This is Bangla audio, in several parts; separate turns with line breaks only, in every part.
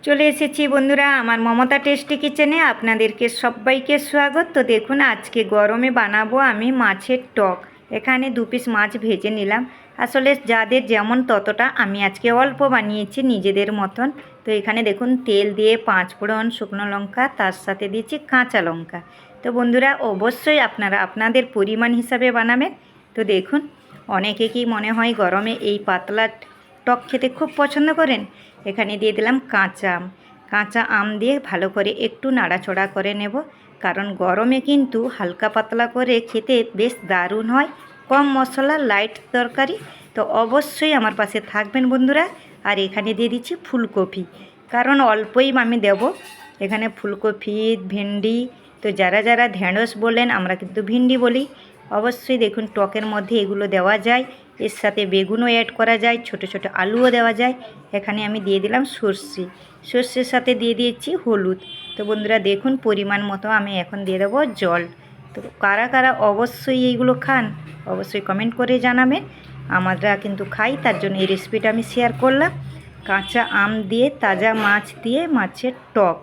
চলে এসেছি বন্ধুরা আমার মমতা টেস্টি কিচেনে। আপনাদেরকে সবাইকে স্বাগত। তো দেখুন আজকে গরমে বানাবো আমি মাছের টক। এখানে 2 পিস মাছ ভেজে নিলাম। আসলে যাদের যেমন ততটা, আমি আজকে অল্প বানিয়েছি নিজেদের মতন। তো এখানে দেখুন তেল দিয়ে 5 ফোড়ন, শুকনো লঙ্কা, তার সাথে দিয়েছি কাঁচা লঙ্কা। তো বন্ধুরা অবশ্যই আপনারা আপনাদের পরিমাণ হিসাবে বানাবেন। তো দেখুন অনেকে কি মনে হয় গরমে এই পাতলা টক খেতে খুব পছন্দ করেন। এখানে দিয়ে দিলাম কাঁচা আম দিয়ে ভালো করে একটু নাড়াচড়া করে নেব, কারণ গরমে কিন্তু হালকা পাতলা করে খেতে বেশ দারুণ হয়। কম মশলা, লাইট তরকারি। তো অবশ্যই আমার পাশে থাকবেন বন্ধুরা। আর এখানে দিয়ে দিচ্ছি ফুলকপি, কারণ অল্পই আমি দেব। এখানে ফুলকপি, ভেন্ডি, তো যারা যারা ঢেঁড়স বলেন, আমরা কিন্তু ভিন্ডি বলি। অবশ্যই দেখুন টকের মধ্যে এগুলো দেওয়া যায়। এর সাথে বেগুনও অ্যাড করা যায়, ছোট ছোট আলুও দেওয়া যায়। এখানে আমি দিয়ে দিলাম সর্ষের সাথে দিয়ে দিয়েছি হলুদ। তো বন্ধুরা দেখুন পরিমাণ মতো আমি এখন দিয়ে দেবো জল। তো কারা কারা অবশ্যই এইগুলো খান অবশ্যই কমেন্ট করে জানাবেন। আমরা কিন্তু খাই, তার জন্য এই রেসিপিটা আমি শেয়ার করলাম। কাঁচা আম দিয়ে, তাজা মাছ দিয়ে মাছের টক।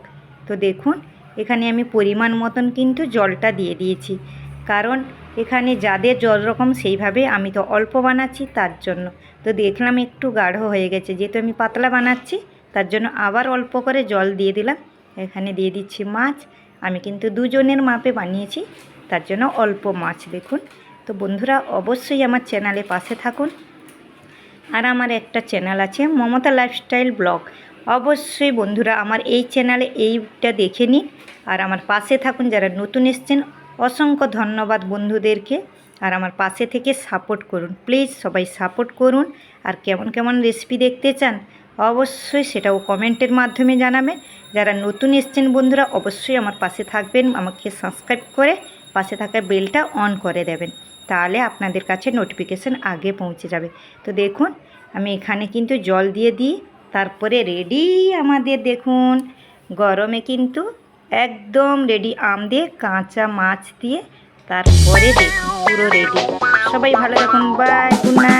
তো দেখুন এখানে আমি পরিমাণ মতন কিন্তু জলটা দিয়ে দিয়েছি, কারণ এখানে যাদের জল রকম সেইভাবে, আমি তো অল্প বানাচ্ছি তার জন্য। তো দেখলাম একটু গাঢ় হয়ে গেছে, যেহেতু আমি পাতলা বানাচ্ছি তার জন্য আবার অল্প করে জল দিয়ে দিলাম। এখানে দিয়ে দিচ্ছি মাছ। আমি কিন্তু 2 জনের মাপে বানিয়েছি, তার জন্য অল্প মাছ দেখুন। তো বন্ধুরা অবশ্যই আমার চ্যানেলে পাশে থাকুন। আর আমার একটা চ্যানেল আছে মমতা লাইফস্টাইল ব্লগ। অবশ্যই বন্ধুরা আমার এই চ্যানেলে এইটা দেখে নিন আর আমার পাশে থাকুন। যারা নতুন এসছেন অসংখ্য ধন্যবাদ বন্ধুদেরকে। আর আমার পাশে থেকে সাপোর্ট করুন প্লিজ, সবাই সাপোর্ট করুন। আর কেমন কেমন রেসিপি দেখতে চান অবশ্যই সেটাও কমেন্টের মাধ্যমে জানাবেন। যারা নতুন এসছেন বন্ধুরা অবশ্যই আমার পাশে থাকবেন, আমাকে সাবস্ক্রাইব করে পাশে থাকা বেলটা অন করে দেবেন, তাহলে আপনাদের কাছে নোটিফিকেশান আগে পৌঁছে যাবে। তো দেখুন আমি এখানে কিন্তু জল দিয়ে দিই, তারপরে রেডি আমাদের দেখুন গরমে কিন্তু একদম রেডি আম দিয়ে, কাঁচা মাছ দিয়ে, তারপরে দেখুন পুরো রেডি। সবাই ভালো থাকুন, বাই, গুড নাইট।